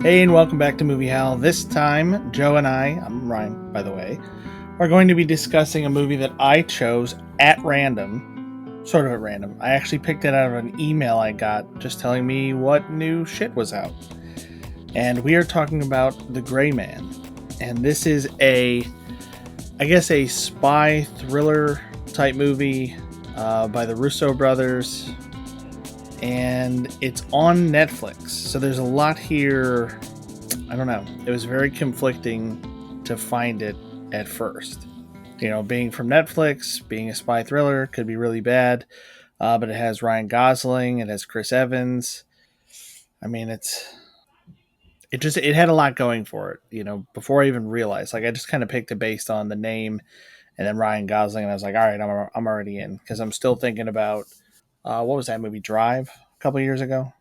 Hey, and welcome back to Movie Hell. This time, Joe and I'm Ryan, by the way, are going to be discussing a movie that I chose at random, sort of at random. I actually picked it out of an email I got just telling me what new shit was out. And we are talking about The Gray Man. And this is a spy thriller type movie by the Russo brothers. And it's on Netflix. So there's a lot here. I don't know. It was very conflicting to find it at first. You know, being from Netflix, being a spy thriller could be really bad. But it has Ryan Gosling. It has Chris Evans. I mean, it had a lot going for it. You know, before I even realized, I just kind of picked it based on the name and then Ryan Gosling, and I was like, all right, I'm already in, because I'm still thinking about what was that movie, Drive, a couple of years ago?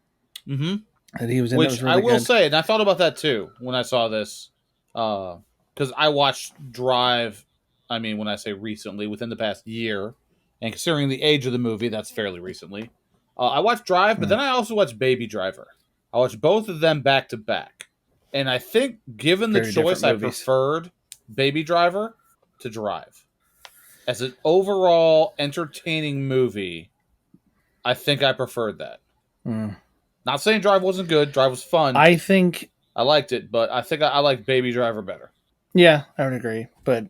Mm-hmm. That he was in. Which That was I really will good. say, and I thought about that too when I saw this, because I watched Drive. I mean, when I say recently, within the past year, and considering the age of the movie, that's fairly recently. I watched Drive, but then I also watched Baby Driver. I watched both of them back to back, and I think, given the Very different choice, I movies. preferred Baby Driver to Drive as an overall entertaining movie. I think I preferred that. Mm. Not saying Drive wasn't good. Drive was fun. I think, I liked it, but I think I like Baby Driver better. yeah, I would agree. But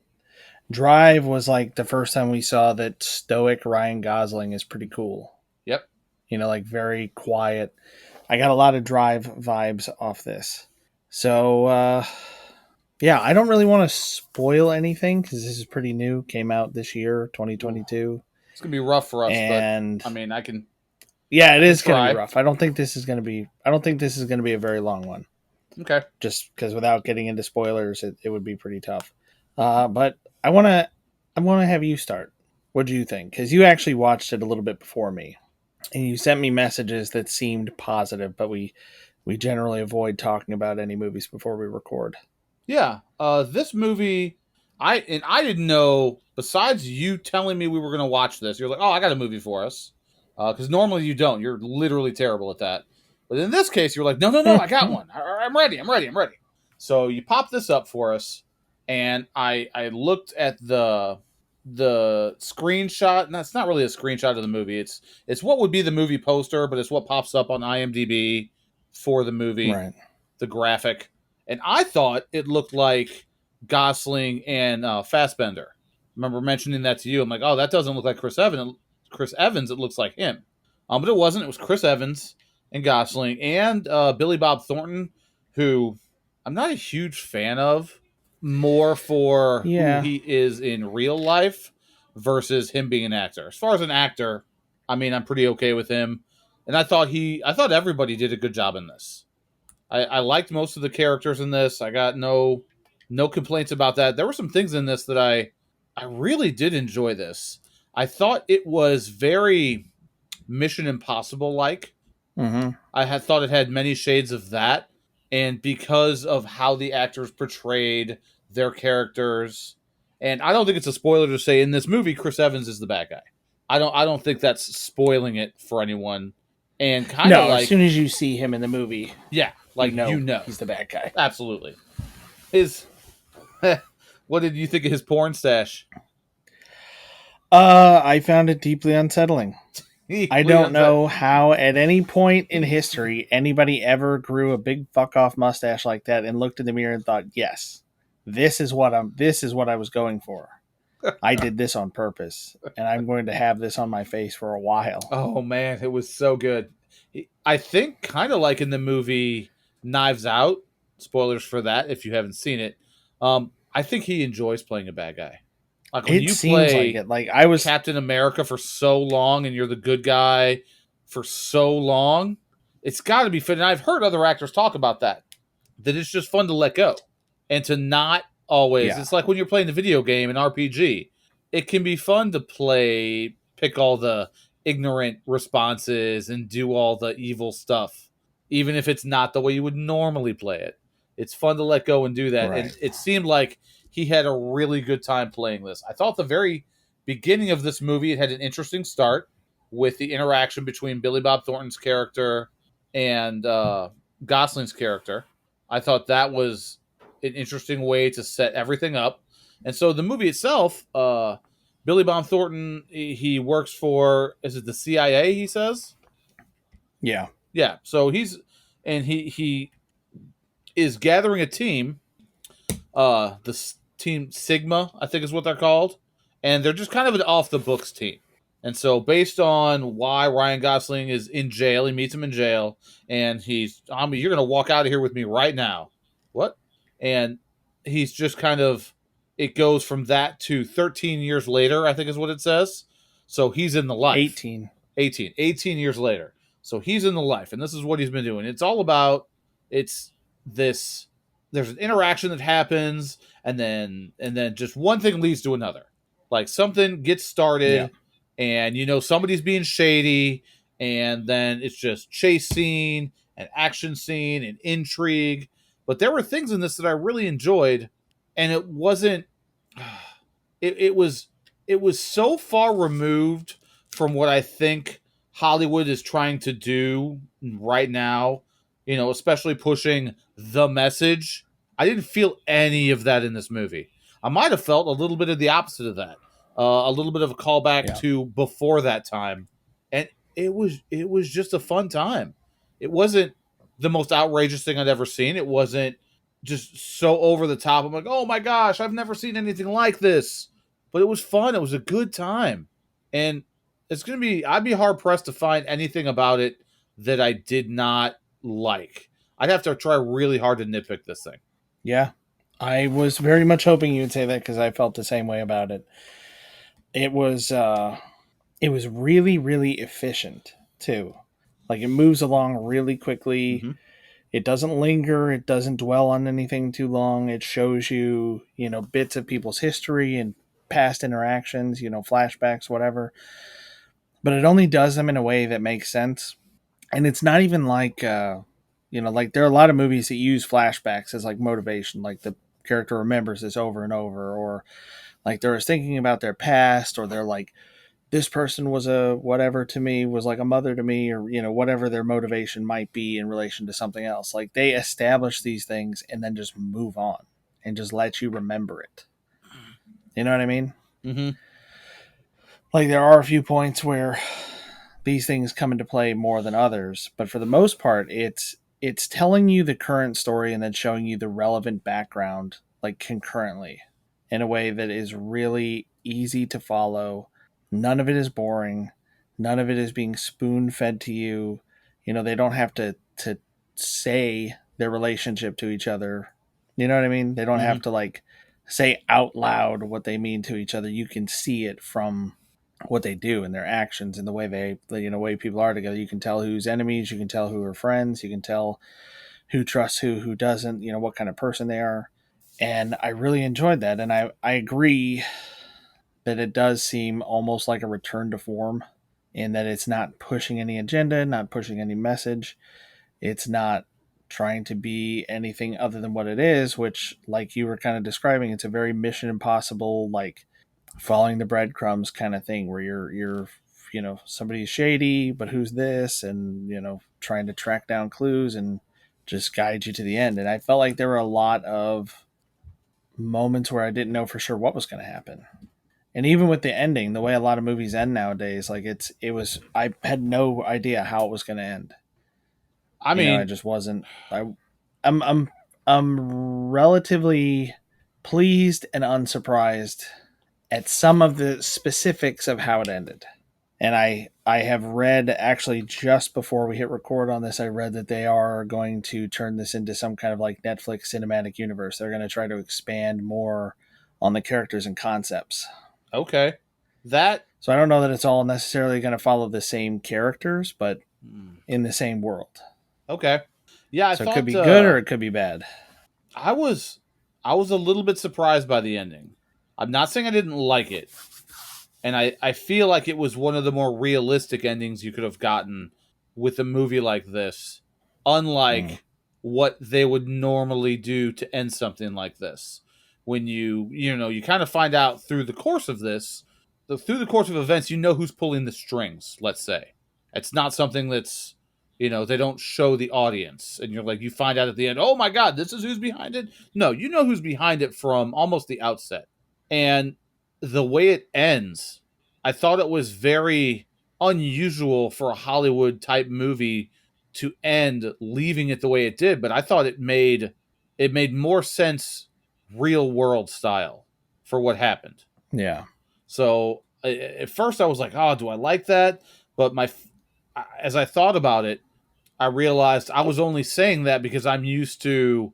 Drive was like the first time we saw that stoic Ryan Gosling is pretty cool. Yep. You know, like very quiet. I got a lot of Drive vibes off this. So, yeah, I don't really want to spoil anything because this is pretty new. Came out this year, Ooh. 2022. It's gonna be rough for us, but And I mean, yeah, it I can is going to be try. rough. I don't think this is going to be. I don't think this is going to be a very long one. Okay. Just because without getting into spoilers, it would be pretty tough. But I want to have you start. What do you think? Because you actually watched it a little bit before me, and you sent me messages that seemed positive. But we generally avoid talking about any movies before we record. Yeah. This movie, I didn't know. Besides you telling me we were gonna watch this, you're like, oh, I got a movie for us. Because normally you don't. You're literally terrible at that. But in this case, you're like, no, no, no, I got one. I'm ready. I'm ready. I'm ready. So you pop this up for us, and I looked at the screenshot, and that's not really a screenshot of the movie. It's what would be the movie poster, but it's what pops up on IMDb for the movie, Right. the graphic. And I thought it looked like Gosling and Fassbender. I remember mentioning that to you. I'm like, oh, that doesn't look like Chris Evans. Chris Evans, it looks like him. But it wasn't. It was Chris Evans and Gosling and Billy Bob Thornton, who I'm not a huge fan of, more for who Yeah. he is in real life versus him being an actor. As far as an actor, I mean, I'm pretty okay with him. And I thought everybody did a good job in this. I liked most of the characters in this. I got no complaints about that. There were some things in this that I really did enjoy this. I thought it was very Mission Impossible like. Mm-hmm. I had thought it had many shades of that, and because of how the actors portrayed their characters, and I don't think it's a spoiler to say in this movie Chris Evans is the bad guy. I don't think that's spoiling it for anyone. And kind of No, as soon like, as you see him in the movie, yeah, you like know he's the bad guy. absolutely. His what did you think of his porn stash? I found it deeply unsettling. I Deeply don't unset. know how at any point in history anybody ever grew a big fuck off mustache like that and looked in the mirror and thought, "Yes, this is what I was going for. I did this on purpose and I'm going to have this on my face for a while." Oh man, it was so good. I think kind of like in the movie Knives Out. Spoilers for that if you haven't seen it. I think he enjoys playing a bad guy. Like when It you seems like play it. Like I was Captain America for so long and you're the good guy for so long, it's got to be fun. And I've heard other actors talk about that. That it's just fun to let go and to not always. yeah. It's like when you're playing the video game, an RPG. It can be fun to pick all the ignorant responses and do all the evil stuff, even if it's not the way you would normally play it. It's fun to let go and do that. And Right. it seemed like he had a really good time playing this. I thought the very beginning of this movie, it had an interesting start with the interaction between Billy Bob Thornton's character and Gosling's character. I thought that was an interesting way to set everything up. And so the movie itself, Billy Bob Thornton, he works for, is it the CIA? He says, Yeah. yeah. So he is gathering a team, team Sigma, I think is what they're called, and they're just kind of an off the books team. And so, based on why Ryan Gosling is in jail, he meets him in jail, and I mean, you're going to walk out of here with me right now. What? And he's just kind of, it goes from that to 13 years later, I think is what it says. So he's in the life. 18. 18 years later. So he's in the life, and this is what he's been doing. It's all about, it's this, there's an interaction that happens, and then just one thing leads to another. Like something gets Yeah. started, and somebody's being shady, and then it's just chase scene and action scene and intrigue. But there were things in this that I really enjoyed, and it wasn't it was so far removed from what I think Hollywood is trying to do right now, especially pushing the message. I didn't feel any of that in this movie. I might have felt a little bit of the opposite of that, a little bit of a callback Yeah. to before that time, and it was just a fun time. It wasn't the most outrageous thing I'd ever seen. It wasn't just so over the top. I'm like, oh my gosh, I've never seen anything like this. But it was fun. It was a good time, and I'd be hard pressed to find anything about it that I did not like. I'd have to try really hard to nitpick this thing. Yeah. I was very much hoping you would say that because I felt the same way about it. It was it was really, really efficient too. Like it moves along really quickly. Mm-hmm. It doesn't linger. It doesn't dwell on anything too long. It shows you, bits of people's history and past interactions, flashbacks, whatever. But it only does them in a way that makes sense. And it's not even like, like there are a lot of movies that use flashbacks as like motivation. Like the character remembers this over and over, or like they're thinking about their past, or they're like, this person was a whatever to me, was like a mother to me, or whatever their motivation might be in relation to something else. Like they establish these things and then just move on and just let you remember it. You know what I mean? Mm-hmm. Like there are a few points where these things come into play more than others, but for the most part it's telling you the current story and then showing you the relevant background like concurrently in a way that is really easy to follow. None of it is boring. None of it is being spoon fed to you. They don't have to say their relationship to each other. You know what I mean? They don't Mm-hmm. have to like say out loud what they mean to each other. You can see it from what they do and their actions and the way way people are together. You can tell who's enemies. You can tell who are friends. You can tell who trusts who doesn't. What kind of person they are. And I really enjoyed that. And I agree that it does seem almost like a return to form in that it's not pushing any agenda, not pushing any message. It's not trying to be anything other than what it is, which, like you were kind of describing, it's a very Mission Impossible, like following the breadcrumbs kind of thing where you're somebody's shady, but who's this, and trying to track down clues and just guide you to the end. And I felt like there were a lot of moments where I didn't know for sure what was going to happen. And even with the ending, the way a lot of movies end nowadays, like I had no idea how it was going to end. I I mean, just wasn't. I'm relatively pleased and unsurprised at some of the specifics of how it ended. And I have read actually just before we hit record on this, I read that they are going to turn this into some kind of like Netflix cinematic universe. They're going to try to expand more on the characters and concepts. okay, that So I don't know that it's all necessarily going to follow the same characters, but in the same world. okay, yeah. I So it could thought be good or it could be bad. I was I was a little bit surprised by the ending. I'm not saying I didn't like it, and I feel like it was one of the more realistic endings you could have gotten with a movie like this, Mm. unlike what they would normally do to end something like this. When you kind of find out through the course of this, through the course of events, you know who's pulling the strings. Let's say it's not something that's They don't show the audience, and you're like, you find out at the end, oh my god, this is who's behind it. No, you know who's behind it from almost the outset. And the way it ends, I thought it was very unusual for a Hollywood type movie to end leaving it the way it did, but I thought it made more sense real world style for what happened. Yeah. So at first I was like, "Oh, do I like that?" But as I thought about it, I realized I was only saying that because I'm used to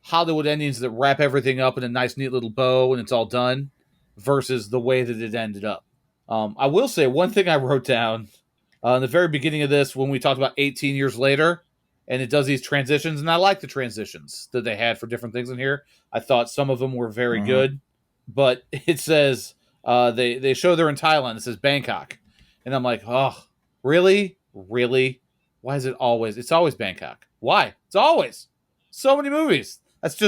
Hollywood endings that wrap everything up in a nice, neat little bow and it's all done, versus the way that it ended up. I will say one thing I wrote down in the very beginning of this when we talked about 18 years later, and it does these transitions, and I like the transitions that they had for different things in here. I thought some of them were very Hmm. good, but it says they show they're in Thailand. It says Bangkok, and I'm like, oh, really, really? Why is it always? It's always Bangkok. Why? It's always so many movies. That's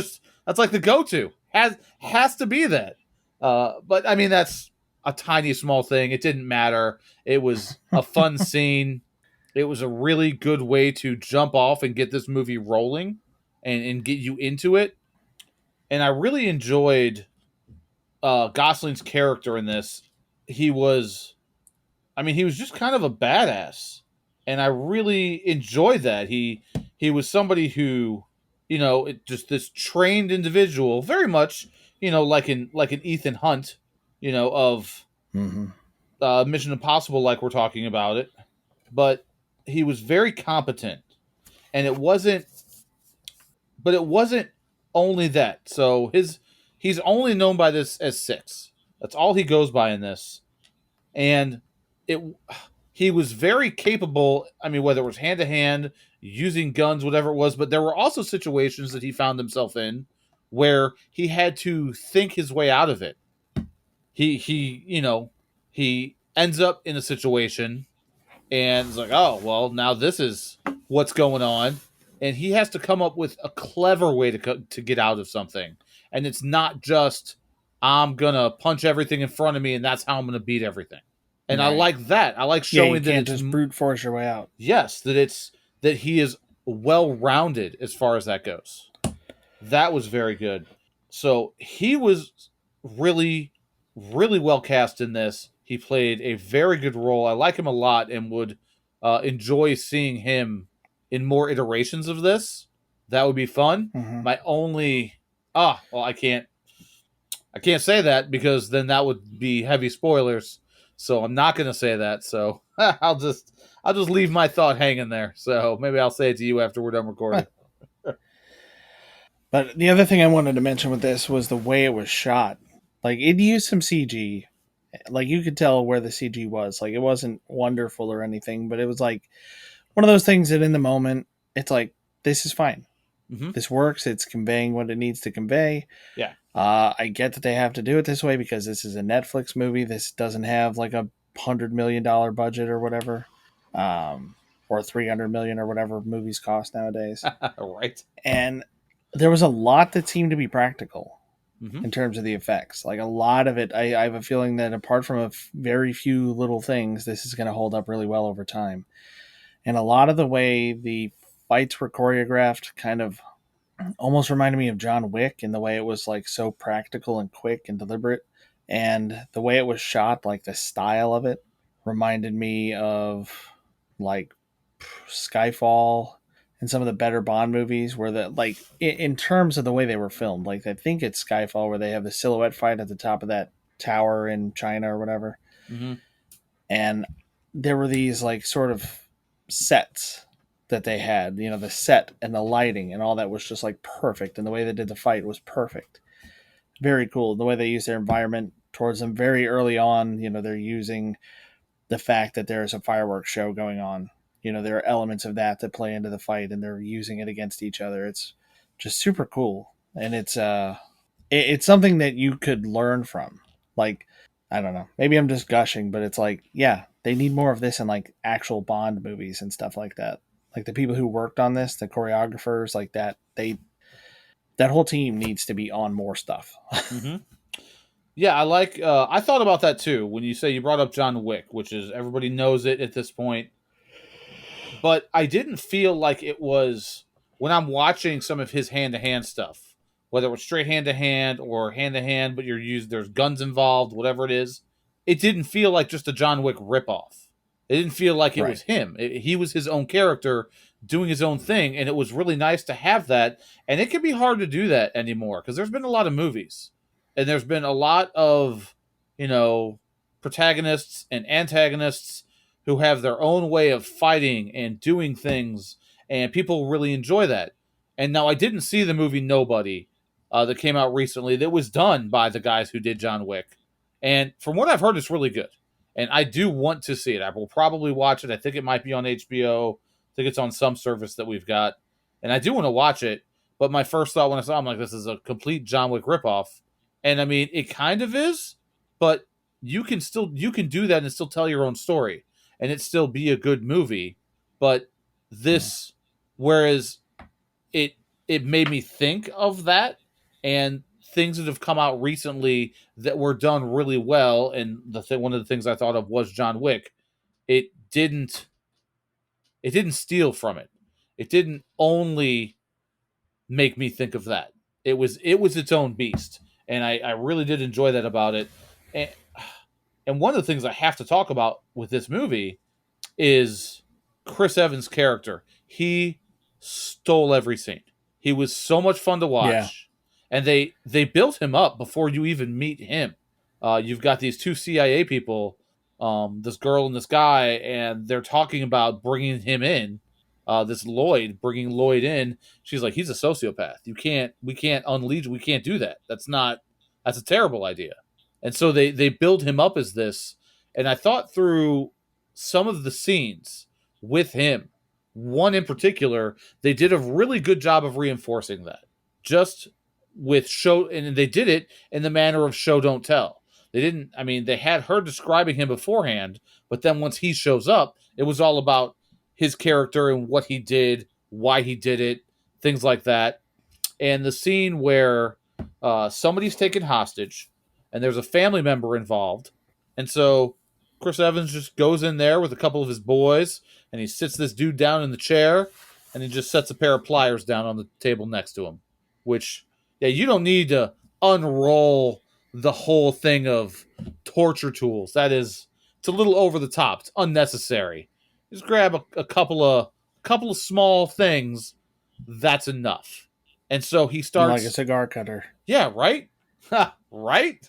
like the go-to. Has to be that. But I mean that's a tiny small thing. It didn't matter. It was a fun scene. It was a really good way to jump off and get this movie rolling and get you into it. And I really enjoyed Gosling's character in this. He was, I mean, he was just kind of a badass, and I really enjoyed that. He was somebody who, just this trained individual, very much, like an Ethan Hunt, of Hmm. Mission Impossible, like we're talking about it, but he was very competent, and it wasn't only that. So he's only known by this as Six. That's all he goes by in this, and it he was very capable. I mean, whether it was hand to hand, using guns, whatever it was, but there were also situations that he found himself in where he had to think his way out of it. He ends up in a situation and it's like, oh well, now this is what's going on, and he has to come up with a clever way to get out of something, and it's not just I'm gonna punch everything in front of me and that's how I'm gonna beat everything. And I Right. like that. I like Yeah, you showing that can't it's just brute force your way out. yes, that he is well rounded as far as that goes. That was very good. So he was really, really well cast in this. He played a very good role. I like him a lot and would enjoy seeing him in more iterations of this. That would be fun. Hmm. My only well, I can't say that because then that would be heavy spoilers. So I'm not going to say that. So I'll just leave my thought hanging there. So maybe I'll say it to you after we're done recording. But the other thing I wanted to mention with this was the way it was shot. Like it used some CG. Like you could tell where the CG was. Like it wasn't wonderful or anything, but it was like one of those things that in the moment it's like this is fine. Hmm. This works. It's conveying what it needs to convey. Yeah. I get that they have to do it this way because this is a Netflix movie. This doesn't have like $100 million budget or whatever, or 300 million or whatever movies cost nowadays. Right. And there was a lot that seemed to be practical Hmm. in terms of the effects. Like a lot of it, I have a feeling that apart from very few little things, this is going to hold up really well over time. And a lot of the way the fights were choreographed kind of almost reminded me of John Wick in the way it was like so practical and quick and deliberate. And the way it was shot, like the style of it, reminded me of like Skyfall and some of the better Bond movies where the like in terms of the way they were filmed. Like I think it's Skyfall where they have the silhouette fight at the top of that tower in China or whatever. Hmm. And there were these like sort of sets that they had, the set and the lighting and all that was just like perfect. And the way they did the fight was perfect. Very cool. The way they use their environment towards them very early on, they're using the fact that there's a fireworks show going on. There are elements of that play into the fight and they're using it against each other. It's just super cool. And it's something that you could learn from. Like, I don't know. Maybe I'm just gushing, but it's like, yeah, they need more of this in like actual Bond movies and stuff like that. Like the people who worked on this, the choreographers, like that whole team needs to be on more stuff. Hmm. Yeah, I thought about that too when you say you brought up John Wick, which is everybody knows it at this point. but I didn't feel like it was when I'm watching some of his hand to hand stuff, whether it was straight hand to hand or hand to hand, but there's guns involved, whatever it is. It didn't feel like just a John Wick ripoff. It didn't feel like it Right. was him. He was his own character doing his own thing, and it was really nice to have that. And it can be hard to do that anymore because there's been a lot of movies, and there's been a lot of you know protagonists and antagonists who have their own way of fighting and doing things, and people really enjoy that. And now I didn't see the movie Nobody that came out recently that was done by the guys who did John Wick. And from what I've heard, it's really good. And I do want to see it. I will probably watch it. I think it might be on HBO. I think it's on some service that we've got. And I do want to watch it. But my first thought when I saw it, I'm like, this is a complete John Wick ripoff. And I mean, it kind of is, but you can do that and still tell your own story and it still be a good movie. But this, whereas it it made me think of that and things that have come out recently that were done really well. And one of the things I thought of was John Wick. It didn't it didn't steal from it. It didn't only make me think of that. It was its own beast, and I really did enjoy that about it. And, and one of the things I have to talk about with this movie is Chris Evans' character. He stole every scene. He was so much fun to Yeah. watch, and they built him up before you even meet him. You've got these two CIA people, this girl and this guy, and they're talking about bringing him in. This Lloyd, bringing Lloyd in. She's like, he's a sociopath. We can't unleash. We can't do that. That's a terrible idea. And so they build him up as this. And I thought through some of the scenes with him, one in particular, they did a really good job of reinforcing that. Just with show, and they did it in the manner of show don't tell. They didn't. I mean, they had her describing him beforehand, but then once he shows up, it was all about his character and what he did, why he did it, things like that. And the scene where somebody's taken hostage and there's a family member involved. And so Chris Evans just goes in there with a couple of his boys and he sits this dude down in the chair and he just sets a pair of pliers down on the table next to him. Which, yeah, you don't need to unroll the whole thing of torture tools. It's a little over the top. It's unnecessary. Just grab a couple of small things. That's enough. And so he Like a starts. cigar cutter. Yeah, right. Right.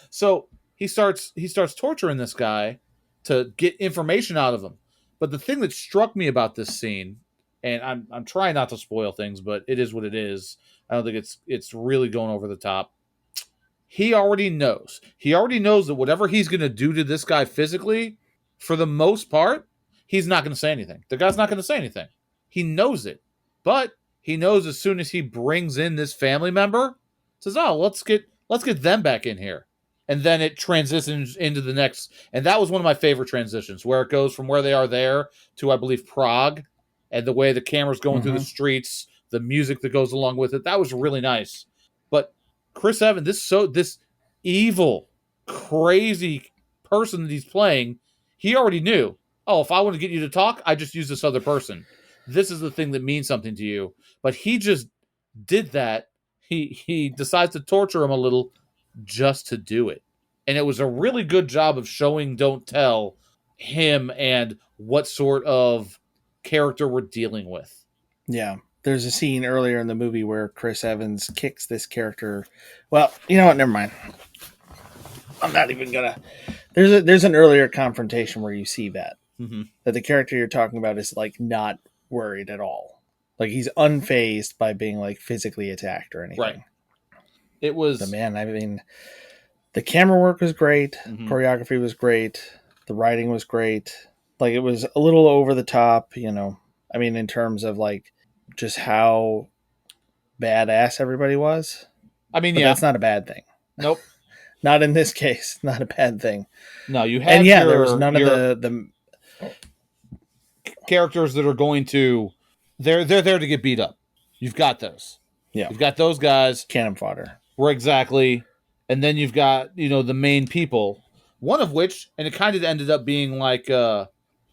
So he starts torturing this guy to get information out of him. But the thing that struck me about this scene, and I'm trying not to spoil things, but it is what it is. I don't think it's really going over the top. He already knows. He already knows that whatever he's going to do to this guy physically, for the most part, he's not going to say anything. The guy's not going to say anything. He knows it. But he knows as soon as he brings in this family member, says, "Oh, let's get them back in here." And then it transitions into the next, and that was one of my favorite transitions, where it goes from where they are there to, I believe, Prague, and the way the camera's going through the streets, the music that goes along with it. That was really nice. But Chris Evans, this evil, crazy person that he's playing, he already knew. Oh, if I want to get you to talk, I just use this other person. This is the thing that means something to you. But he just did that. He decides to torture him a little just to do it. And it was a really good job of showing don't tell him and what sort of character we're dealing with. Yeah. There's a scene earlier in the movie where Chris Evans kicks this character. Well, you know what? Never mind. I'm not even gonna. There's an earlier confrontation where you see that that the character you're talking about is like not worried at all. Like he's unfazed by being like physically attacked or anything. Right. It was. But man, I mean, the camera work was great. Mhm. Choreography was great. The writing was great. Like it was a little over the top, you know. I mean, in terms of like just how badass everybody was. I mean, But yeah. that's not a bad thing. Nope. Not in this case. Not a bad thing. No, you have And yeah, there was none of the characters that are going to they're there to get beat up. You've got those. Yeah. You've got those guys cannon fodder. where exactly, and then you've got the main people. One of which, and it kind of ended up being like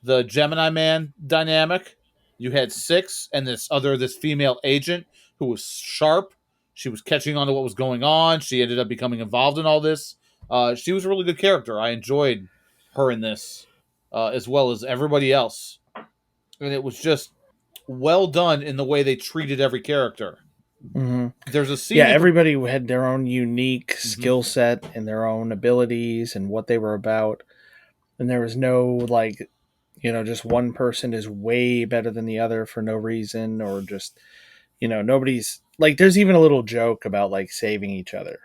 the Gemini Man dynamic. You had Six and this female agent who was sharp. She was catching on to what was going on. She ended up becoming involved in all this. She was a really good character. I enjoyed her in this, as well as everybody else, and it was just well done in the way they treated every character. Hmm. There's a Yeah, scene in. everybody had their own unique Mhm. skill set and their own abilities and what they were about. And there was no like, just one person is way better than the other for no reason, or just, nobody's like, there's even a little joke about like saving each other,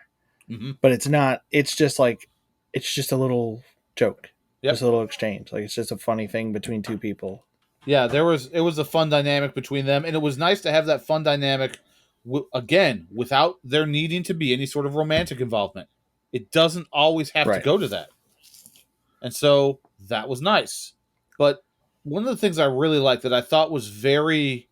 Mhm. but it's not, it's just like, it's just a little joke, just Yep. a little exchange. Like, it's just a funny thing between two people. Yeah, it was a fun dynamic between them, and it was nice to have that fun dynamic again without there needing to be any sort of romantic involvement. It doesn't always have to Right. go to that, and so that was nice. But one of the things I really liked that I thought was very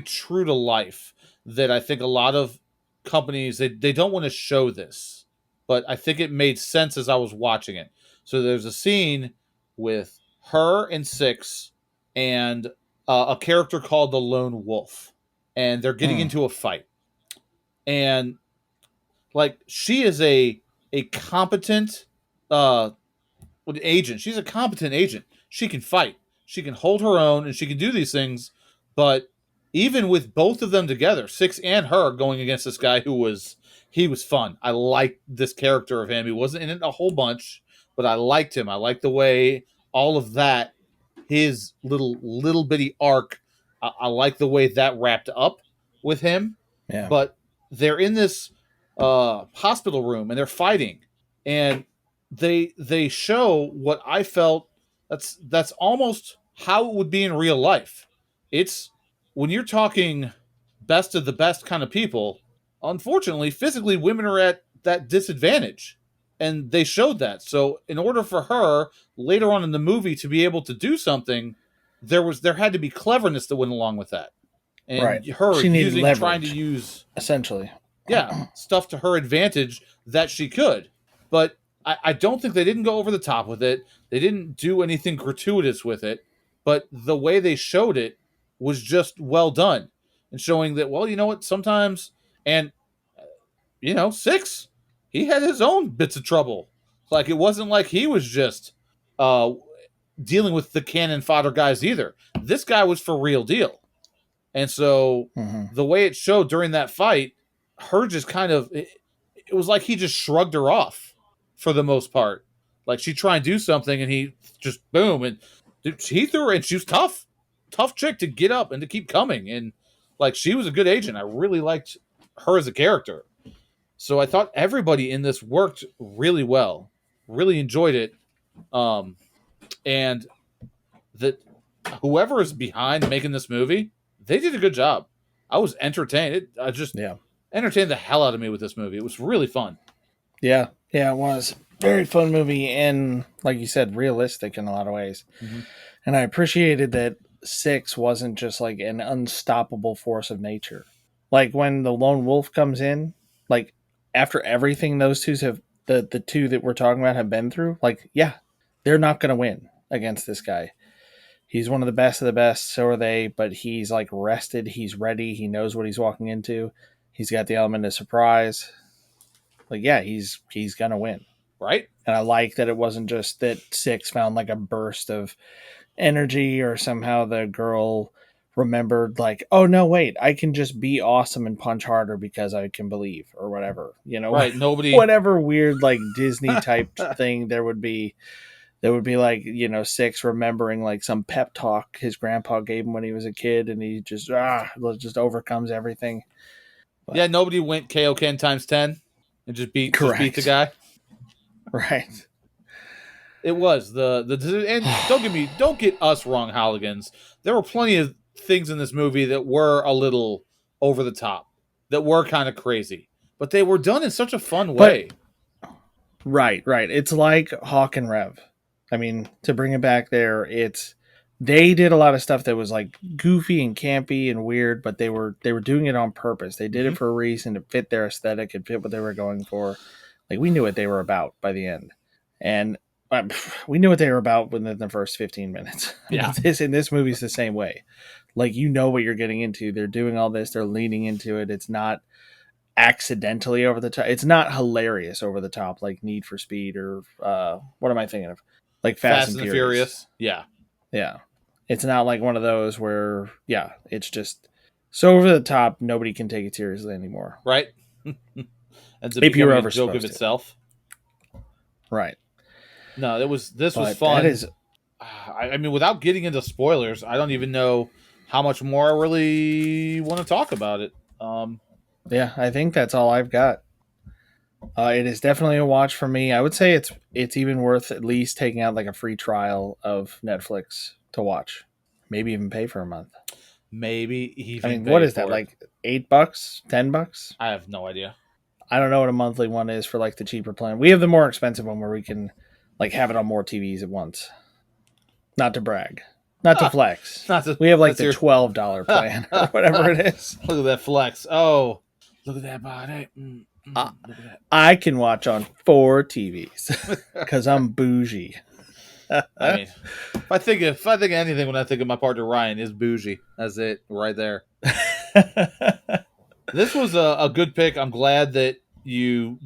true to life, that I think a lot of companies they don't want to show this, but I think it made sense as I was watching it. So there's a scene with her and Six and a character called the Lone Wolf, and they're getting Mm. into a fight, and like she is a competent uh agent. She's a competent agent. She can fight. She can hold her own, and she can do these things. But even with both of them together, Six and her going against this guy he was fun. I liked this character of him. He wasn't in it a whole bunch, but I liked him. I liked the way all of that, his little bitty arc. I like the way that wrapped up with him. Yeah. But they're in this hospital room and they're fighting, and they show what I felt that's almost how it would be in real life. It's when you're talking best of the best kind of people, unfortunately, physically women are at that disadvantage. And they showed that. So in order for her later on in the movie to be able to do something, there had to be cleverness that went along with that. Right. And her She needed using trying to leverage, use, essentially. yeah, stuff to her advantage that she could. But I don't think they didn't go over the top with it. They didn't do anything gratuitous with it. But the way they showed it was just well done and showing that, well, you know what, sometimes, and, Six, he had his own bits of trouble. Like, it wasn't like he was just uh, dealing with the cannon fodder guys either. This guy was for real deal. And so Hmm. the way it showed during that fight, her just kind of it was like he just shrugged her off for the most part. Like she tried and do something and he just boom, and dude, he threw her, and she was tough. Tough chick to get up and to keep coming, and like she was a good agent. I really liked her as a character. So I thought everybody in this worked really well. Really enjoyed it. And that whoever is behind making this movie, they did a good job. I was entertained. I just Yeah. entertained the hell out of me with this movie. It was really fun. Yeah. Yeah, it was. Very fun movie and, like you said, realistic in a lot of ways. Mm-hmm. And I appreciated that Six wasn't just like an unstoppable force of nature. Like when the lone wolf comes in, like after everything those two have, the two that we're talking about have been through, like, yeah, they're not going to win against this guy. He's one of the best of the best, so are they, but he's like rested, he's ready, he knows what he's walking into. He's got the element of surprise. Like, yeah, he's going to win. Right? And I like that it wasn't just that Six found like a burst of energy, or somehow the girl remembered like, oh no, wait, I can just be awesome and punch harder because I can believe, or whatever, Right. Nobody. whatever weird like Disney type thing there would be. There would be like, Six remembering like some pep talk his grandpa gave him when he was a kid, and he just overcomes everything. But Yeah, nobody went Kaioken times 10 and just beat the correct. guy. Right. It was and don't get us wrong, Holligans. There were plenty of things in this movie that were a little over the top, that were kind of crazy, but they were done in such a fun But way. right. It's like Hawk and Rev. I mean, to bring it back there, they did a lot of stuff that was like goofy and campy and weird, but they were doing it on purpose. They did Mm-hmm. it for a reason. It fit their aesthetic. It fit what they were going for. Like, we knew what they were about by the end. And we knew what they were about within the first 15 minutes. Yeah, But this in this movie's the same way. Like you know what you're getting into. They're doing all this. They're leaning into it. It's not accidentally over the top. It's not hilarious over the top like Need for Speed or what am I thinking of? Like Fast Fast and and the Furious. Furious. Yeah, Yeah. It's not like one of those where yeah, it's just so over the top nobody can take it seriously anymore. right. Ends up If you were becoming a ever joke of supposed to. itself. Right. No, this was But that fun. is I mean, without getting into spoilers, I don't even know how much more I really want to talk about it. yeah, I think that's all I've got. It is definitely a watch for me. I would say it's even worth at least taking out like a free trial of Netflix to watch. Maybe even pay for a month. Maybe I even mean, what pay is that? for it. Like $8, $10? I have no idea. I don't know what a monthly one is for like the cheaper plan. We have the more expensive one where we can like have it on more TVs at once. Not to brag, not to Ah, flex. not to, We have like that's the your $12 plan or whatever it is. look at that flex. Oh, look at that body. I, Look at I can watch on 4 TVs because I'm bougie. that. I mean, if I think of anything when I think of my partner Ryan is bougie. That's it right there. This was a good pick. I'm glad that you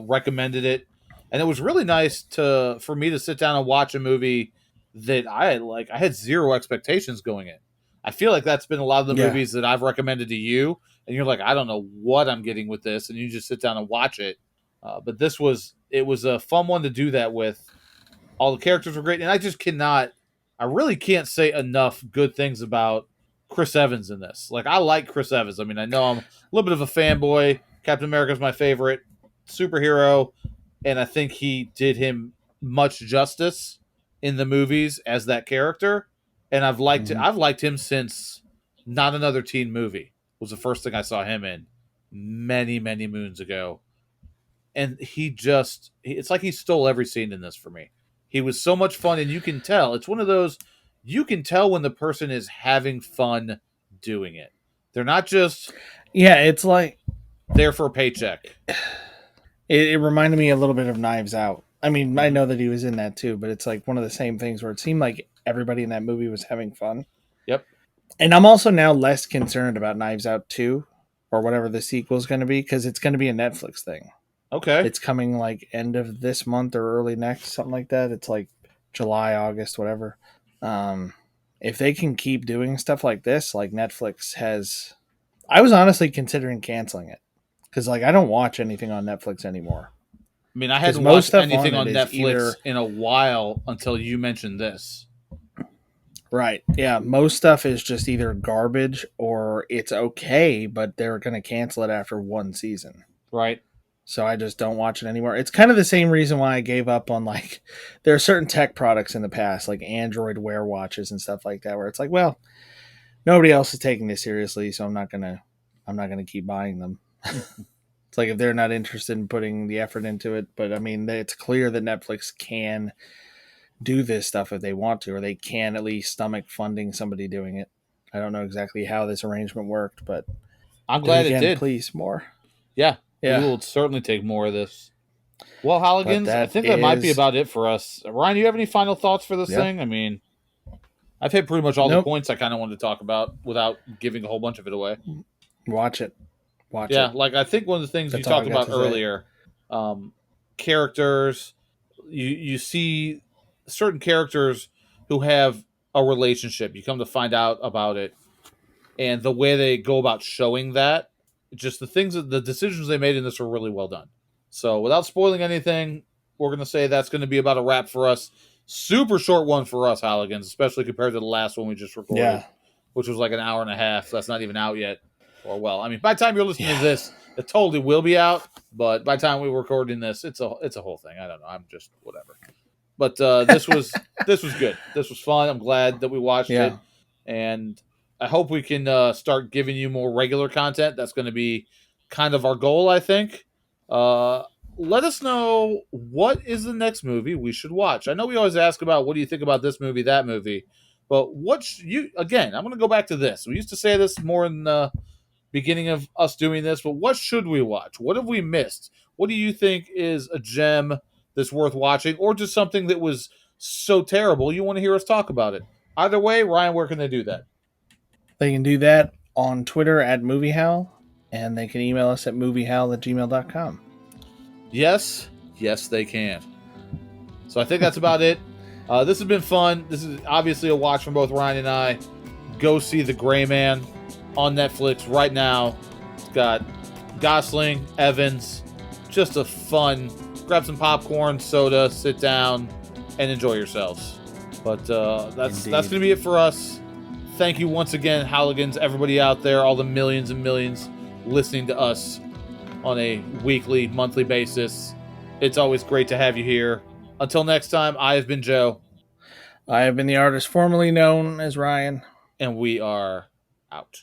recommended it, and it was really nice to for me to sit down and watch a movie that I had zero expectations going in. I feel like that's been a lot of the Yeah. movies that I've recommended to you, and you're like, I don't know what I'm getting with this, and you just sit down and watch it. But it was a fun one to do that with. All the characters were great, and I really can't say enough good things about Chris Evans in this. Like, I like Chris Evans. I mean, I know I'm a little bit of a fanboy. Captain America's my favorite superhero, and I think he did him much justice in the movies as that character. And Mhm. I've liked him since Not Another Teen Movie was the first thing I saw him in many, many moons ago, and it's like he stole every scene in this for me. He was so much fun, and you can tell it's one of those you can tell when the person is having fun doing it. They're not just Yeah, it's like there for a paycheck. it reminded me a little bit of Knives Out. I mean, I Hmm. know that he was in that too, but it's like one of the same things where it seemed like everybody in that movie was having fun. Yep. And I'm also now less concerned about Knives Out 2 or whatever the sequel is going to be because it's going to be a Netflix thing. Okay. It's coming like end of this month or early next, something like that. It's like July, August, whatever. Um, if they can keep doing stuff like this, like Netflix has, I was honestly considering canceling it because like I don't watch anything on Netflix anymore I mean, I because hadn't most watched stuff on anything it on is Netflix either in a while until you mentioned this. right. Yeah, most stuff is just either garbage or it's okay, but they're going to cancel it after one season. Right. So I just don't watch it anymore. It's kind of the same reason why I gave up on like there are certain tech products in the past, like Android Wear watches and stuff like that, where it's like, well, nobody else is taking this seriously, so I'm not gonna keep buying them. It's like if they're not interested in putting the effort into it, but I mean, it's clear that Netflix can do this stuff if they want to, or they can at least stomach funding somebody doing it. I don't know exactly how this arrangement worked, but I'm do it glad it again, did. please, more. Yeah, we Yeah, will certainly take more of this. Well, but Holligans, I that think that might be is about it for us. Ryan, you have any final thoughts for this yeah. thing? I mean, I've hit pretty much all the Nope. points I kind of wanted to talk about without giving a whole bunch of it away. Watch it. Watch Yeah, it. like I think one of the things you That's all talked I got about to say. earlier, um, characters, you see certain characters who have a relationship. You come to find out about it, and the way they go about showing that, just the decisions they made in this were really well done. So without spoiling anything, we're gonna say that's gonna be about a wrap for us. Super short one for us, Halligans, especially compared to the last one we just recorded, Yeah. which was like an hour and a half. That's not even out yet. Or well, I mean, by the time you're listening to Yeah. this, it totally will be out. But by the time we're recording this, it's a whole thing. I don't know. I'm just whatever. But this was good. This was fun. I'm glad that we watched Yeah. it, and I hope we can start giving you more regular content. That's going to be kind of our goal, I think. Uh, Let us know what is the next movie we should watch. I know we always ask about what do you think about this movie, that movie, but you again? I'm going to go back to this. We used to say this more in the beginning of us doing this, but what should we watch? What have we missed? What do you think is a gem that's worth watching, or just something that was so terrible you want to hear us talk about it. Either way, Ryan, where can they do that? They can do that on Twitter at MovieHowl, and they can email us at moviehowl@gmail.com. Yes, yes, they can. So I think that's about it. This has been fun. This is obviously a watch from both Ryan and I. Go see The Gray Man on Netflix right now. It's got Gosling, Evans. Just a fun. Grab some popcorn, soda, sit down, and enjoy yourselves. But that's going to be it for us. Thank you once again, Howligans, everybody out there, all the millions and millions listening to us on a weekly, monthly basis. It's always great to have you here. Until next time, I have been Joe. I have been the artist formerly known as Ryan. And we are out.